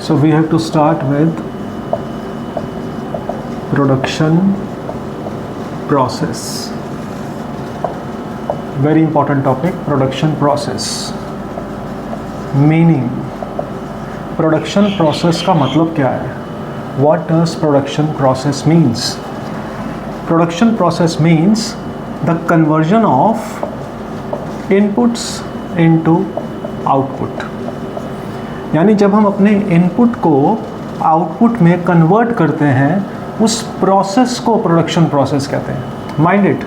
So we have to start with production process. Very important topic, production process. Meaning, production process का मतलब क्या है? What does production process means? Production process means the conversion of inputs into output. यानी जब हम अपने input को output में कन्वर्ट करते हैं, उस प्रोसेस को प्रोडक्शन प्रोसेस कहते हैं. माइंड इट,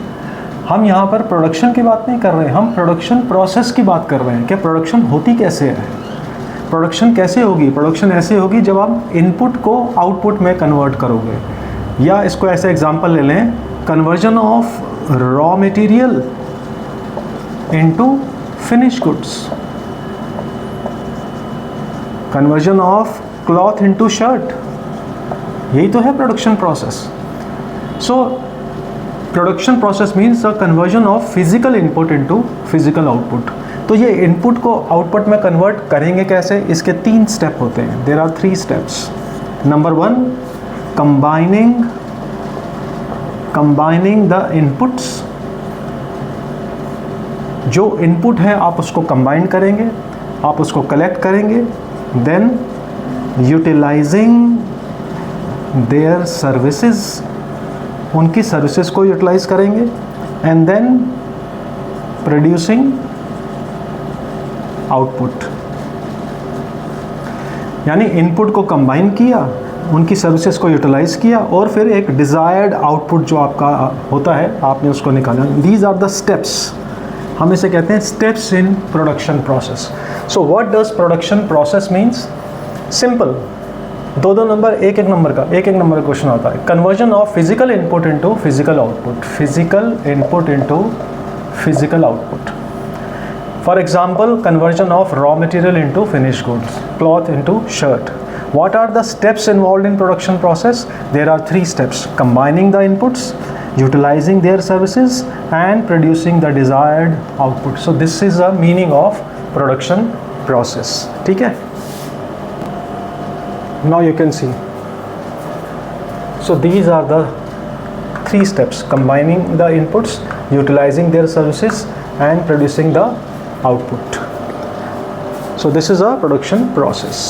हम यहाँ पर प्रोडक्शन की बात नहीं कर रहे हैं, हम प्रोडक्शन प्रोसेस की बात कर रहे हैं कि प्रोडक्शन होती कैसे है. प्रोडक्शन कैसे होगी? प्रोडक्शन ऐसे होगी जब आप इनपुट को आउटपुट में कन्वर्ट करोगे. या इसको ऐसे एग्जांपल ले लें, conversion of raw material into finish goods, conversion of cloth into shirt. यही तो है production process. So production process means the conversion of physical input into physical output. तो ये इनपुट को आउटपुट में कन्वर्ट करेंगे कैसे? इसके 3 स्टेप होते हैं. There are 3 steps. Number 1, combining the inputs. जो इनपुट है आप उसको कंबाइन करेंगे, आप उसको कलेक्ट करेंगे. देन यूटिलाइजिंग देयर सर्विसेज, उनकी सर्विसेज को यूटिलाइज करेंगे. And then producing output. यानी इनपुट को कंबाइन किया, उनकी सर्विसेज को यूटिलाइज किया और फिर एक डिज़ायर्ड आउटपुट जो आपका होता है आपने उसको निकाला. These are the steps. हम इसे कहते हैं steps in production process. So what does production process means? Simple, 2 number एक नंबर का क्वेश्चन आता है. Conversion of physical input into physical output, physical input into physical output. For example, conversion of raw material into finish goods, cloth into shirt. What are the steps involved in production process? There are 3 steps: combining the inputs, utilizing their services, and producing the desired output. So this is the meaning of production process. ठीक है? Now you can see. So these are the 3 steps: combining the inputs, utilizing their services, and producing the output. So this is a production process.